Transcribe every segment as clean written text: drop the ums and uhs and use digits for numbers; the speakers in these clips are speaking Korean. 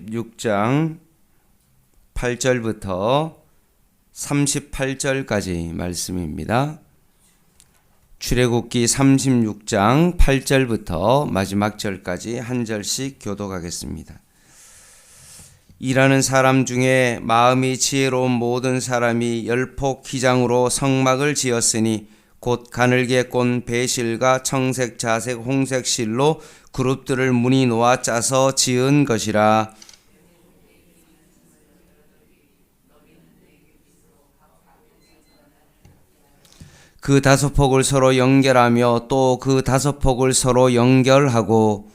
36장 8절부터 38절까지 말씀입니다. 출애굽기 36장 8절부터 마지막 절까지 한 절씩 교독하겠습니다. 일하는 사람 중에 마음이 지혜로운 모든 사람이 열폭 기장으로 성막을 지었으니 곧 가늘게 꼰 배실과 청색, 자색, 홍색 실로 그룹들을 무늬 놓아 짜서 지은 것이라. 그 다섯 폭을 서로 연결하며 또 그 다섯 폭을 서로 연결하고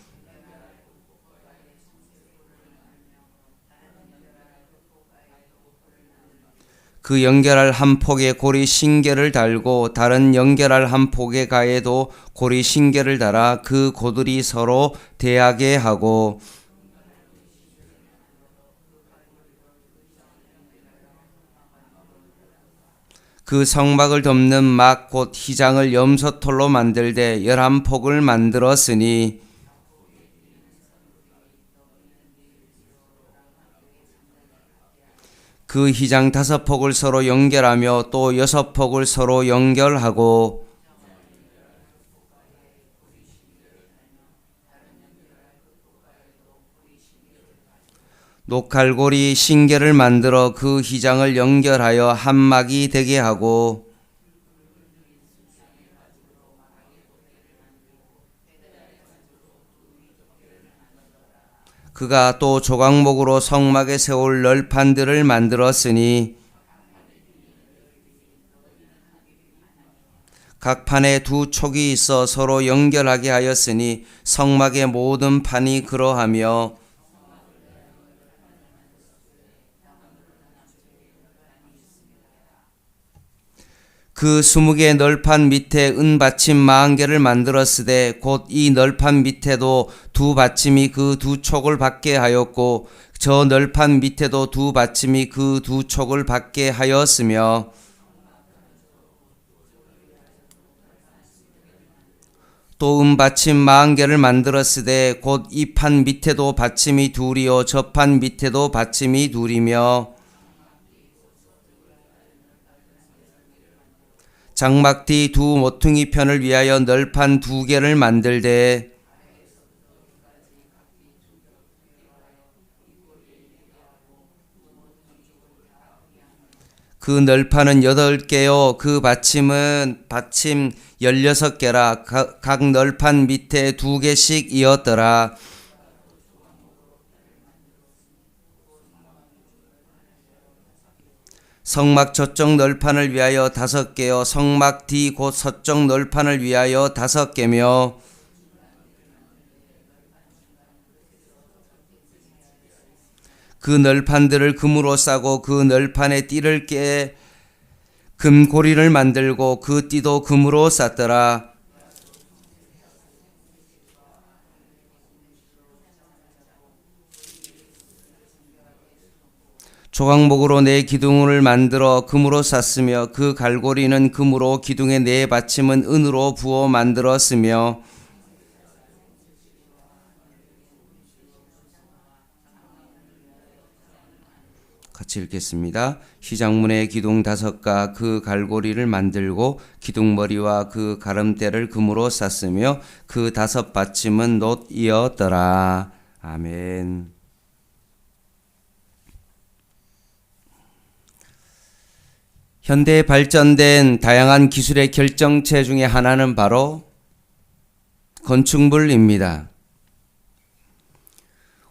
그 연결할 한 폭에 고리 신개를 달고 다른 연결할 한 폭의 가에도 고리 신개를 달아 그 고들이 서로 대하게 하고 그 성막을 덮는 막 곧 휘장을 염소털로 만들되 11폭을 만들었으니 그 휘장 5폭을 서로 연결하며 또 6폭을 서로 연결하고 녹갈고리 신개를 만들어 그 휘장을 연결하여 한 막이 되게 하고 그가 또 조각목으로 성막에 세울 널판들을 만들었으니 각 판에 두 촉이 있어 서로 연결하게 하였으니 성막의 모든 판이 그러하며 그 20개의 널판 밑에 은받침 40개를 만들었으되 곧 이 널판 밑에도 두 받침이 그 두 촉을 받게 하였고 저 널판 밑에도 두 받침이 그 두 촉을 받게 하였으며 또 은받침 40개를 만들었으되 곧 이 판 밑에도 받침이 둘이요 저 판 밑에도 받침이 둘이며 장막 뒤 두 모퉁이 편을 위하여 널판 2개를 만들되 그 널판은 8개요 그 받침은 받침 16개라 각 널판 밑에 2개씩 이었더라. 성막 저쪽 널판을 위하여 5개요 성막 뒤 곧 서쪽 널판을 위하여 5개며 그 널판들을 금으로 싸고 그 널판에 띠를 깨 금고리를 만들고 그 띠도 금으로 쌌더라. 조각목으로 4기둥을 만들어 금으로 쌌으며 그 갈고리는 금으로 기둥의 4받침은 은으로 부어 만들었으며 같이 읽겠습니다. 휘장문의 기둥 5가 그 갈고리를 만들고 기둥머리와 그 가름대를 금으로 쌌으며 그 5받침은 놋이었더라. 아멘. 현대에 발전된 다양한 기술의 결정체 중에 하나는 바로 건축물입니다.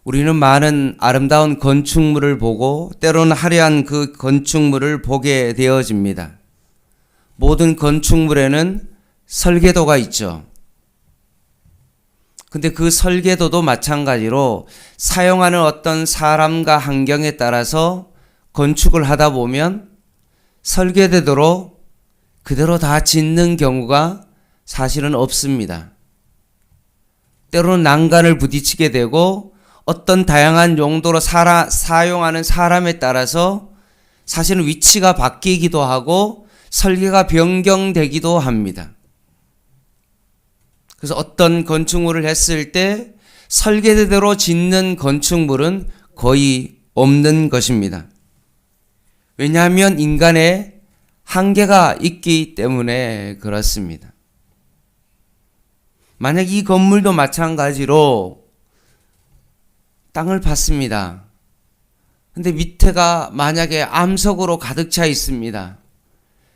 우리는 많은 아름다운 건축물을 보고 때로는 화려한 그 건축물을 보게 되어집니다. 모든 건축물에는 설계도가 있죠. 근데 그 설계도도 마찬가지로 사용하는 어떤 사람과 환경에 따라서 건축을 하다 보면 설계대로 그대로 다 짓는 경우가 사실은 없습니다. 때로는 난간을 부딪히게 되고 어떤 다양한 용도로 사용하는 사람에 따라서 사실은 위치가 바뀌기도 하고 설계가 변경되기도 합니다. 그래서 어떤 건축물을 했을 때 설계대로 짓는 건축물은 거의 없는 것입니다. 왜냐하면 인간의 한계가 있기 때문에 그렇습니다. 만약 이 건물도 마찬가지로 땅을 팠습니다. 근데 밑에가 만약에 암석으로 가득 차 있습니다.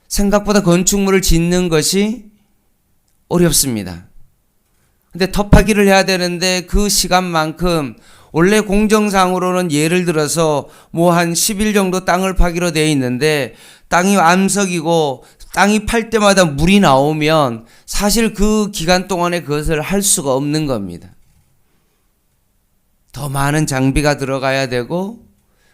생각보다 건축물을 짓는 것이 어렵습니다. 근데 덮하기를 해야 되는데 그 시간만큼 원래 공정상으로는 예를 들어서 뭐 한 10일 정도 땅을 파기로 되어 있는데 땅이 암석이고 땅이 팔 때마다 물이 나오면 사실 그 기간 동안에 그것을 할 수가 없는 겁니다. 더 많은 장비가 들어가야 되고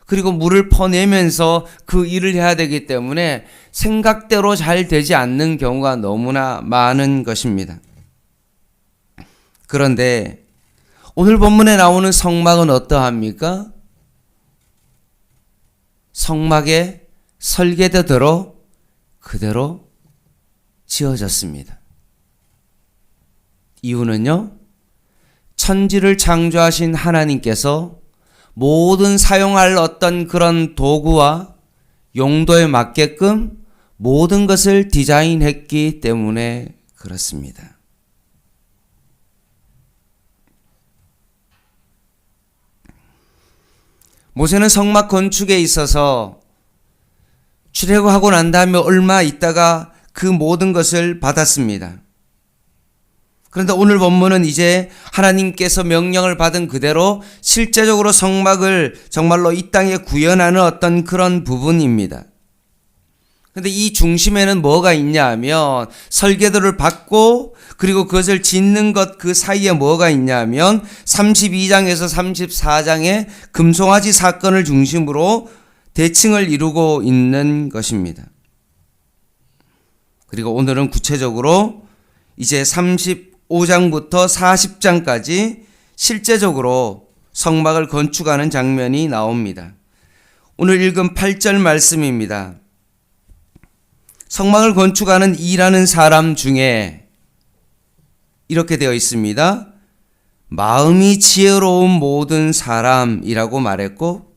그리고 물을 퍼내면서 그 일을 해야 되기 때문에 생각대로 잘 되지 않는 경우가 너무나 많은 것입니다. 그런데 오늘 본문에 나오는 성막은 어떠합니까? 성막의 설계대로 그대로 지어졌습니다. 이유는요, 천지를 창조하신 하나님께서 모든 사용할 어떤 그런 도구와 용도에 맞게끔 모든 것을 디자인했기 때문에 그렇습니다. 모세는 성막 건축에 있어서 출애굽하고 난 다음에 얼마 있다가 그 모든 것을 받았습니다. 그런데 오늘 본문은 이제 하나님께서 명령을 받은 그대로 실제적으로 성막을 정말로 이 땅에 구현하는 어떤 그런 부분입니다. 그런데 이 중심에는 뭐가 있냐 하면 설계도를 받고 그리고 그것을 짓는 것 그 사이에 뭐가 있냐 하면 32장에서 34장의 금송아지 사건을 중심으로 대칭을 이루고 있는 것입니다. 그리고 오늘은 구체적으로 이제 35장부터 40장까지 실제적으로 성막을 건축하는 장면이 나옵니다. 오늘 읽은 8절 말씀입니다. 성막을 건축하는 일하는 사람 중에 이렇게 되어 있습니다. 마음이 지혜로운 모든 사람이라고 말했고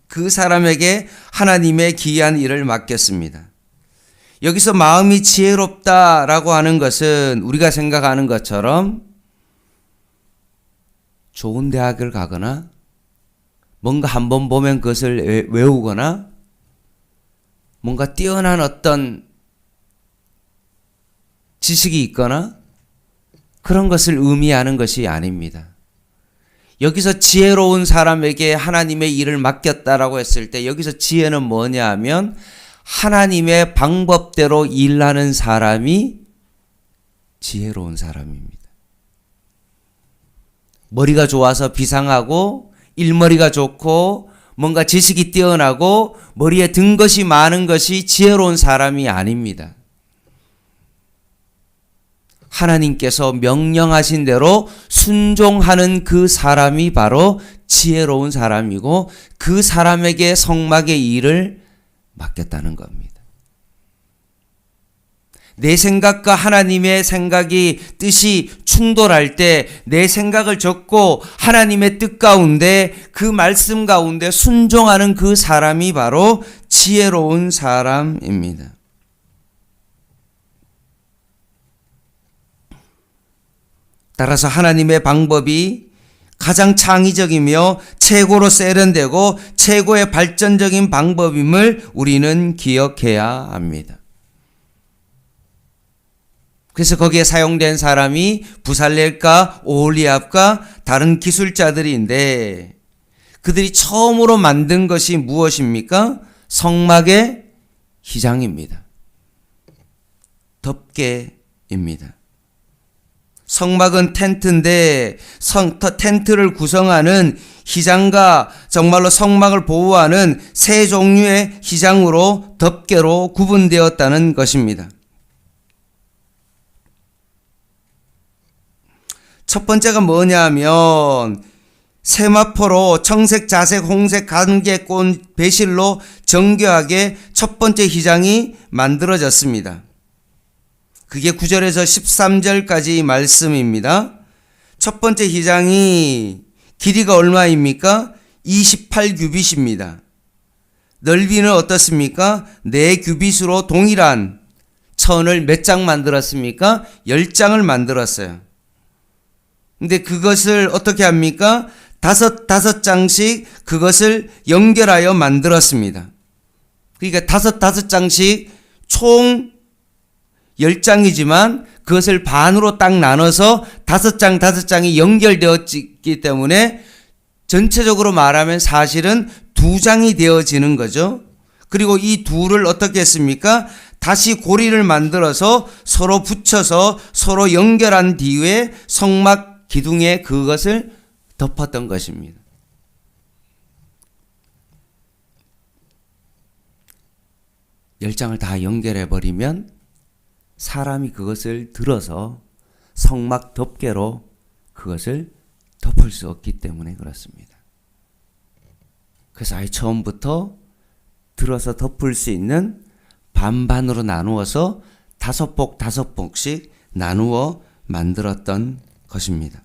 그 사람에게 하나님의 기이한 일을 맡겼습니다. 여기서 마음이 지혜롭다라고 하는 것은 우리가 생각하는 것처럼 좋은 대학을 가거나 뭔가 한번 보면 그것을 외우거나 뭔가 뛰어난 어떤 지식이 있거나 그런 것을 의미하는 것이 아닙니다. 여기서 지혜로운 사람에게 하나님의 일을 맡겼다라고 했을 때 여기서 지혜는 뭐냐 하면 하나님의 방법대로 일하는 사람이 지혜로운 사람입니다. 머리가 좋아서 비상하고 일머리가 좋고 뭔가 지식이 뛰어나고 머리에 든 것이 많은 것이 지혜로운 사람이 아닙니다. 하나님께서 명령하신 대로 순종하는 그 사람이 바로 지혜로운 사람이고 그 사람에게 성막의 일을 맡겼다는 겁니다. 내 생각과 하나님의 생각이 뜻이 충돌할 때 내 생각을 적고 하나님의 뜻 가운데 그 말씀 가운데 순종하는 그 사람이 바로 지혜로운 사람입니다. 따라서 하나님의 방법이 가장 창의적이며 최고로 세련되고 최고의 발전적인 방법임을 우리는 기억해야 합니다. 그래서 거기에 사용된 사람이 부살렐과 오홀리압과 다른 기술자들인데 그들이 처음으로 만든 것이 무엇입니까? 성막의 휘장입니다. 덮개입니다. 성막은 텐트인데 텐트를 구성하는 휘장과 정말로 성막을 보호하는 세 종류의 휘장으로 덮개로 구분되었다는 것입니다. 첫 번째가 뭐냐 하면 세마포로 청색, 자색, 홍색, 관계꽃, 배실로 정교하게 첫 번째 휘장이 만들어졌습니다. 그게 9절에서 13절까지 말씀입니다. 첫 번째 휘장이 길이가 얼마입니까? 28규빗입니다. 넓이는 어떻습니까? 4규빗으로 동일한 천을 몇 장 만들었습니까? 10장을 만들었어요. 근데 그것을 어떻게 합니까? 다섯 장씩 그것을 연결하여 만들었습니다. 그러니까 다섯 장씩 총 10장이지만 그것을 반으로 딱 나눠서 5장이 연결되었기 때문에 전체적으로 말하면 사실은 2장이 되어지는 거죠. 그리고 이 둘을 어떻게 했습니까? 다시 고리를 만들어서 서로 붙여서 서로 연결한 뒤에 성막 기둥에 그것을 덮었던 것입니다. 열 장을 다 연결해 버리면 사람이 그것을 들어서 성막 덮개로 그것을 덮을 수 없기 때문에 그렇습니다. 그래서 아예 처음부터 들어서 덮을 수 있는 반반으로 나누어서 5복씩 나누어 만들었던 것입니다.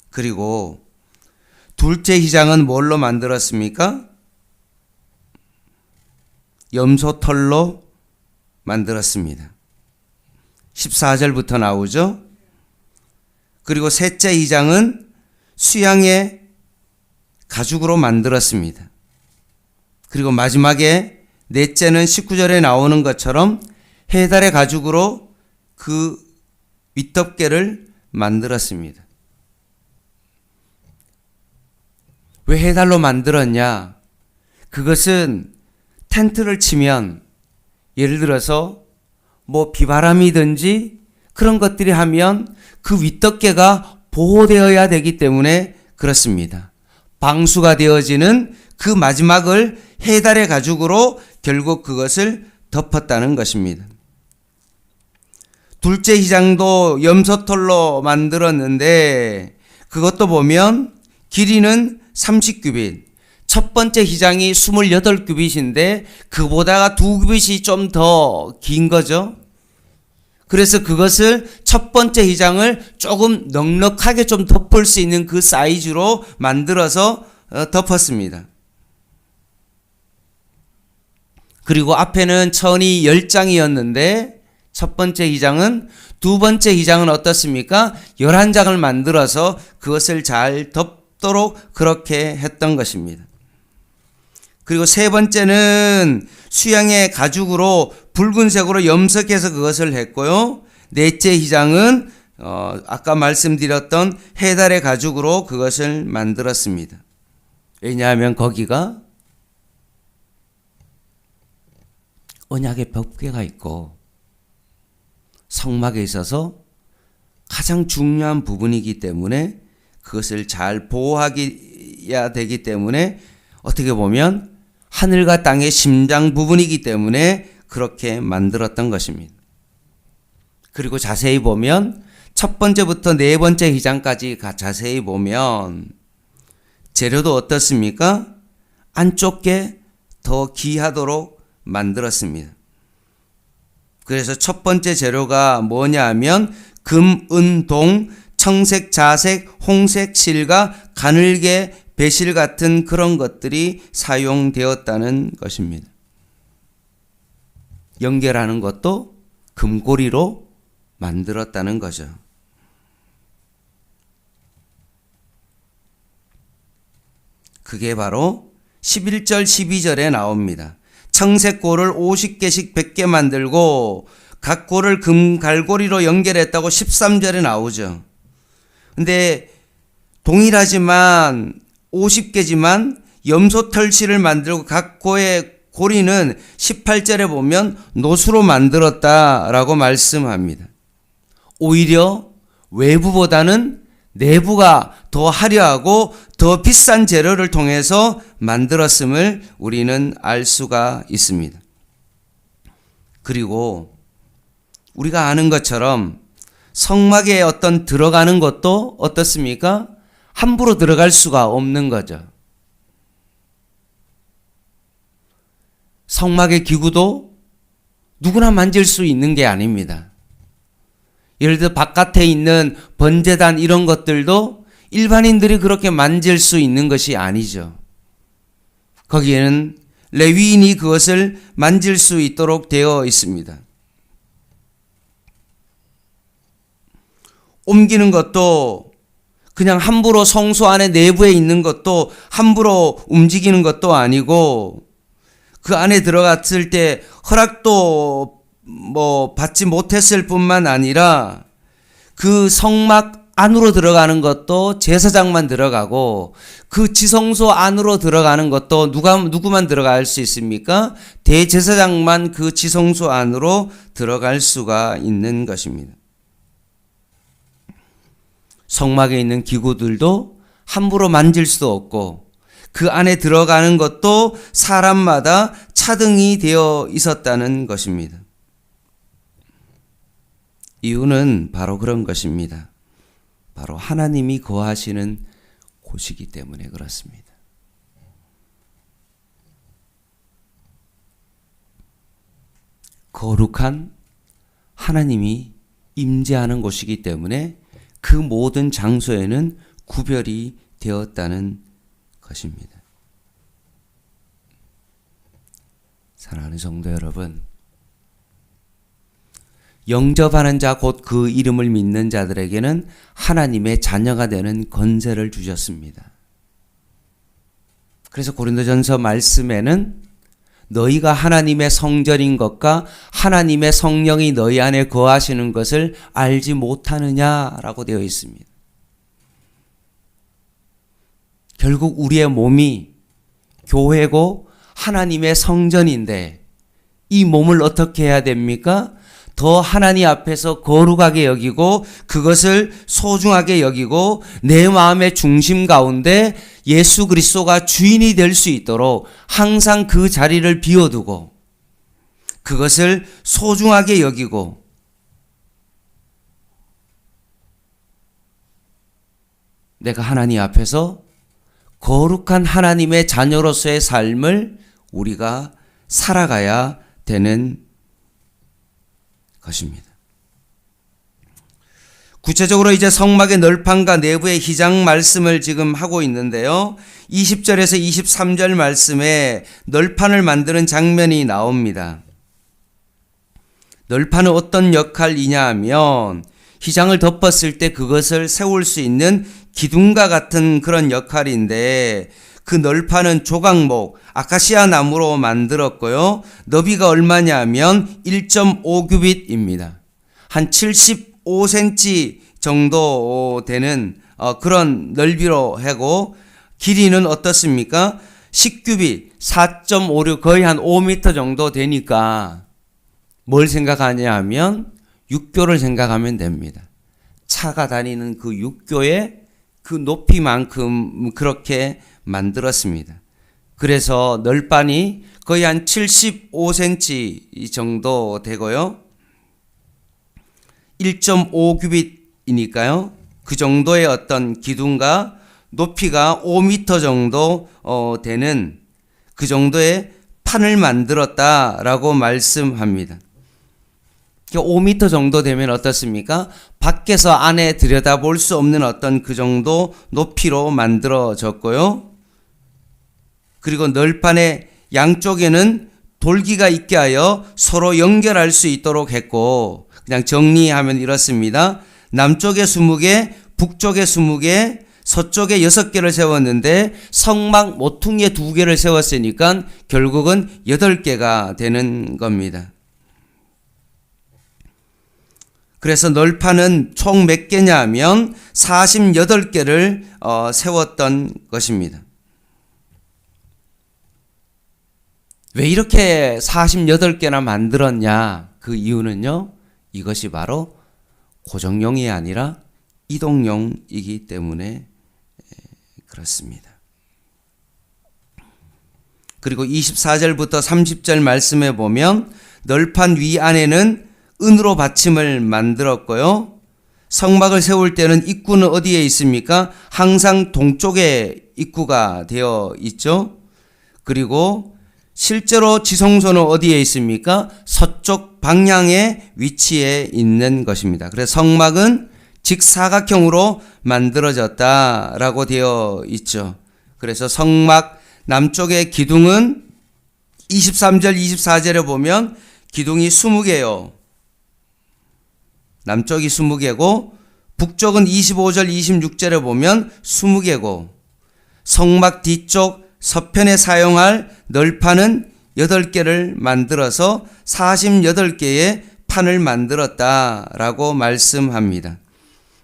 그리고 둘째 휘장은 뭘로 만들었습니까? 염소털로 만들었습니다. 14절부터 나오죠. 그리고 셋째 휘장은 수양의 가죽으로 만들었습니다. 그리고 마지막에 넷째는 19절에 나오는 것처럼 해달의 가죽으로 그 윗덮개를 만들었습니다. 왜 해달로 만들었냐? 그것은 텐트를 치면 예를 들어서 뭐 비바람이든지 그런 것들이 하면 그 윗덮개가 보호되어야 되기 때문에 그렇습니다. 방수가 되어지는 그 마지막을 해달의 가죽으로 결국 그것을 덮었다는 것입니다. 둘째 휘장도 염소털로 만들었는데 그것도 보면 길이는 30규빗, 첫 번째 휘장이 28규빗인데 그보다가 2규빗이 좀 더 긴 거죠. 그래서 그것을 첫 번째 휘장을 조금 넉넉하게 좀 덮을 수 있는 그 사이즈로 만들어서 덮었습니다. 그리고 앞에는 천이 10장이었는데 첫 번째 휘장은, 두 번째 휘장은 어떻습니까? 11장을 만들어서 그것을 잘 덮도록 그렇게 했던 것입니다. 그리고 세 번째는 수양의 가죽으로 붉은색으로 염색해서 그것을 했고요. 넷째 휘장은 아까 말씀드렸던 해달의 가죽으로 그것을 만들었습니다. 왜냐하면 거기가 언약의 덮개가 있고 성막에 있어서 가장 중요한 부분이기 때문에 그것을 잘 보호해야 되기 때문에 어떻게 보면 하늘과 땅의 심장 부분이기 때문에 그렇게 만들었던 것입니다. 그리고 자세히 보면 첫 번째부터 네 번째 휘장까지 자세히 보면 재료도 어떻습니까? 안쪽 게 더 귀하도록 만들었습니다. 그래서 첫 번째 재료가 뭐냐 하면 금, 은, 동, 청색, 자색, 홍색, 실과 가늘게 배실 같은 그런 것들이 사용되었다는 것입니다. 연결하는 것도 금고리로 만들었다는 거죠. 그게 바로 11절 12절에 나옵니다. 청색골을 50개씩 100개 만들고 각 골을 금갈고리로 연결했다고 13절에 나오죠. 근데 동일하지만 50개지만 염소털실을 만들고 각 고의 고리는 18절에 보면 노수로 만들었다라고 말씀합니다. 오히려 외부보다는 내부가 더 화려하고 더 비싼 재료를 통해서 만들었음을 우리는 알 수가 있습니다. 그리고 우리가 아는 것처럼 성막에 어떤 들어가는 것도 어떻습니까? 함부로 들어갈 수가 없는 거죠. 성막의 기구도 누구나 만질 수 있는 게 아닙니다. 예를 들어 바깥에 있는 번제단 이런 것들도 일반인들이 그렇게 만질 수 있는 것이 아니죠. 거기에는 레위인이 그것을 만질 수 있도록 되어 있습니다. 옮기는 것도 그냥 함부로 성소 안에 내부에 있는 것도 함부로 움직이는 것도 아니고 그 안에 들어갔을 때 허락도 받지 못했을 뿐만 아니라 그 성막 안으로 들어가는 것도 제사장만 들어가고 그 지성소 안으로 들어가는 것도 누구만 들어갈 수 있습니까? 대제사장만 그 지성소 안으로 들어갈 수가 있는 것입니다. 성막에 있는 기구들도 함부로 만질 수 없고 그 안에 들어가는 것도 사람마다 차등이 되어 있었다는 것입니다. 이유는 바로 그런 것입니다. 바로 하나님이 거하시는 곳이기 때문에 그렇습니다. 거룩한 하나님이 임재하는 곳이기 때문에 그 모든 장소에는 구별이 되었다는 것입니다. 사랑하는 성도 여러분, 영접하는 자 곧 그 이름을 믿는 자들에게는 하나님의 자녀가 되는 권세를 주셨습니다. 그래서 고린도전서 말씀에는 너희가 하나님의 성전인 것과 하나님의 성령이 너희 안에 거하시는 것을 알지 못하느냐라고 되어 있습니다. 결국 우리의 몸이 교회고 하나님의 성전인데 이 몸을 어떻게 해야 됩니까? 더 하나님 앞에서 거룩하게 여기고 그것을 소중하게 여기고 내 마음의 중심 가운데 예수 그리스도가 주인이 될 수 있도록 항상 그 자리를 비워두고 그것을 소중하게 여기고 내가 하나님 앞에서 거룩한 하나님의 자녀로서의 삶을 우리가 살아가야 되는 것입니다. 구체적으로 이제 성막의 널판과 내부의 휘장 말씀을 지금 하고 있는데요. 20절에서 23절 말씀에 널판을 만드는 장면이 나옵니다. 널판은 어떤 역할이냐 하면 휘장을 덮었을 때 그것을 세울 수 있는 기둥과 같은 그런 역할인데 그 널판은 조각목, 아카시아 나무로 만들었고요. 너비가 얼마냐 하면 1.5규빗입니다. 한 75cm 정도 되는 그런 넓이로 하고 길이는 어떻습니까? 10규빗, 4.56 거의 한 5m 정도 되니까 뭘 생각하냐 하면 육교를 생각하면 됩니다. 차가 다니는 그 육교의 그 높이만큼 그렇게 만들었습니다. 그래서 널판이 거의 한 75cm 정도 되고요. 1.5규빗이니까요. 그 정도의 어떤 기둥과 높이가 5m 정도 되는 그 정도의 판을 만들었다라고 말씀합니다. 5m 정도 되면 어떻습니까? 밖에서 안에 들여다볼 수 없는 어떤 그 정도 높이로 만들어졌고요. 그리고 널판의 양쪽에는 돌기가 있게 하여 서로 연결할 수 있도록 했고, 그냥 정리하면 이렇습니다. 남쪽에 20개, 북쪽에 20개, 서쪽에 6개를 세웠는데 성막 모퉁이에 2개를 세웠으니까 결국은 8개가 되는 겁니다. 그래서 널판은 총 몇 개냐 하면 48개를 세웠던 것입니다. 왜 이렇게 48개나 만들었냐? 그 이유는요, 이것이 바로 고정용이 아니라 이동용이기 때문에 그렇습니다. 그리고 24절부터 30절 말씀에 보면 널판 위 안에는 은으로 받침을 만들었고요. 성막을 세울 때는 입구는 어디에 있습니까? 항상 동쪽에 입구가 되어 있죠. 그리고 실제로 지성소는 어디에 있습니까? 서쪽 방향의 위치에 있는 것입니다. 그래서 성막은 직사각형으로 만들어졌다라고 되어 있죠. 그래서 성막 남쪽의 기둥은 23절, 24절에 보면 기둥이 20개요. 남쪽이 20개고 북쪽은 25절, 26절에 보면 20개고 성막 뒤쪽 서편에 사용할 널판은 8개를 만들어서 48개의 판을 만들었다라고 말씀합니다.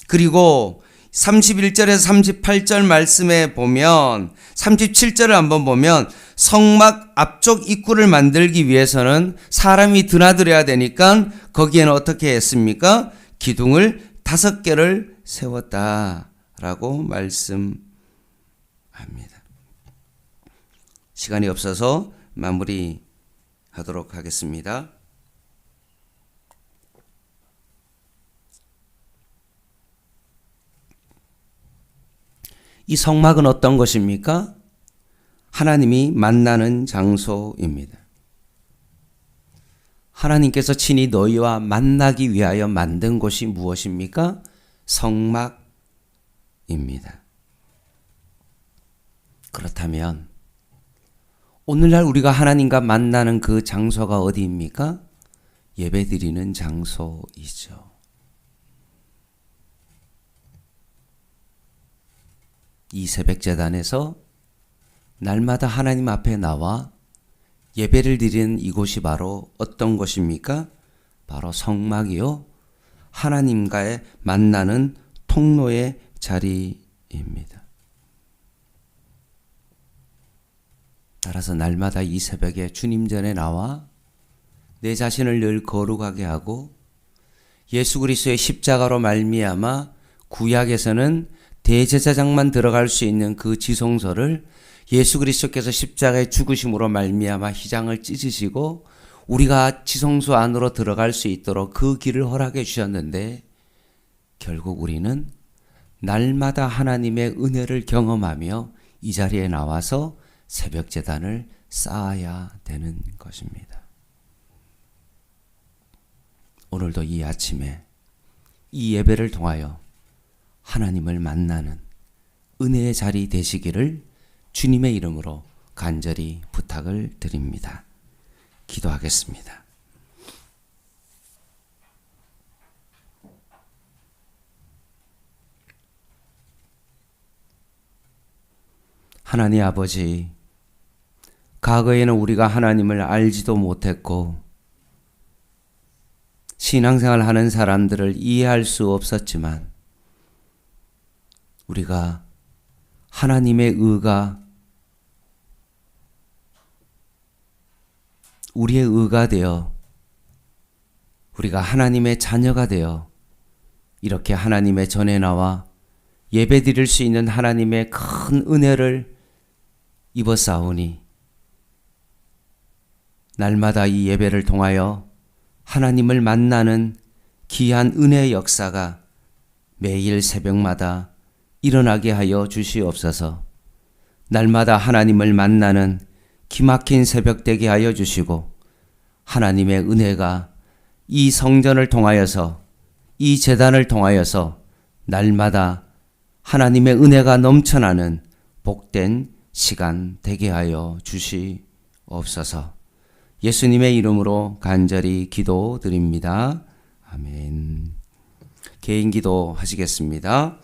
그리고 31절에서 38절 말씀에 보면 37절을 한번 보면 성막 앞쪽 입구를 만들기 위해서는 사람이 드나들어야 되니까 거기에는 어떻게 했습니까? 기둥을 5개를 세웠다라고 말씀합니다. 시간이 없어서 마무리하도록 하겠습니다. 이 성막은 어떤 것입니까? 하나님이 만나는 장소입니다. 하나님께서 친히 너희와 만나기 위하여 만든 곳이 무엇입니까? 성막입니다. 그렇다면 오늘날 우리가 하나님과 만나는 그 장소가 어디입니까? 예배드리는 장소이죠. 이 새벽제단에서 날마다 하나님 앞에 나와 예배를 드리는 이곳이 바로 어떤 곳입니까? 바로 성막이요. 하나님과의 만나는 통로의 자리입니다. 따라서 날마다 이 새벽에 주님 전에 나와 내 자신을 늘 거룩하게 하고 예수 그리스도의 십자가로 말미암아 구약에서는 대제사장만 들어갈 수 있는 그 지성소를 예수 그리스도께서 십자가의 죽으심으로 말미암아 휘장을 찢으시고 우리가 지성소 안으로 들어갈 수 있도록 그 길을 허락해 주셨는데 결국 우리는 날마다 하나님의 은혜를 경험하며 이 자리에 나와서 새벽 제단을 쌓아야 되는 것입니다. 오늘도 이 아침에 이 예배를 통하여 하나님을 만나는 은혜의 자리 되시기를 주님의 이름으로 간절히 부탁을 드립니다. 기도하겠습니다. 하나님 아버지, 과거에는 우리가 하나님을 알지도 못했고 신앙생활 하는 사람들을 이해할 수 없었지만 우리가 하나님의 의가 우리의 의가 되어 우리가 하나님의 자녀가 되어 이렇게 하나님의 전에 나와 예배 드릴 수 있는 하나님의 큰 은혜를 입었사오니 날마다 이 예배를 통하여 하나님을 만나는 귀한 은혜의 역사가 매일 새벽마다 일어나게 하여 주시옵소서. 날마다 하나님을 만나는 기막힌 새벽 되게 하여 주시고 하나님의 은혜가 이 성전을 통하여서 이 제단을 통하여서 날마다 하나님의 은혜가 넘쳐나는 복된 시간 되게 하여 주시옵소서. 예수님의 이름으로 간절히 기도드립니다. 아멘. 개인 기도 하시겠습니다.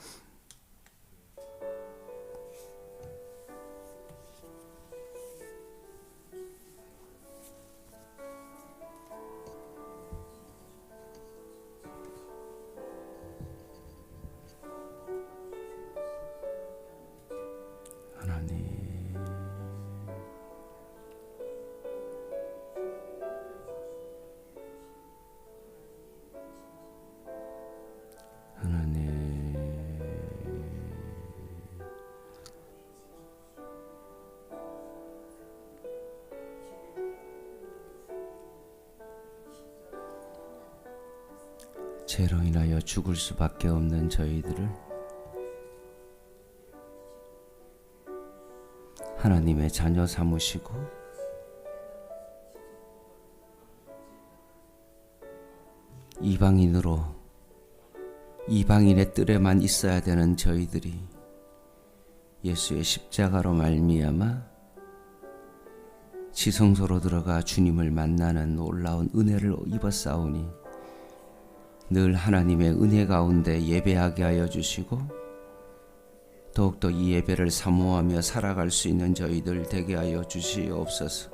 죄로 인하여 죽을 수밖에 없는 저희들을 하나님의 자녀 삼으시고 이방인으로 이방인의 뜰에만 있어야 되는 저희들이 예수의 십자가로 말미암아 지성소로 들어가 주님을 만나는 놀라운 은혜를 입었사오니 늘 하나님의 은혜 가운데 예배하게 하여 주시고 더욱더 이 예배를 사모하며 살아갈 수 있는 저희들 되게 하여 주시옵소서.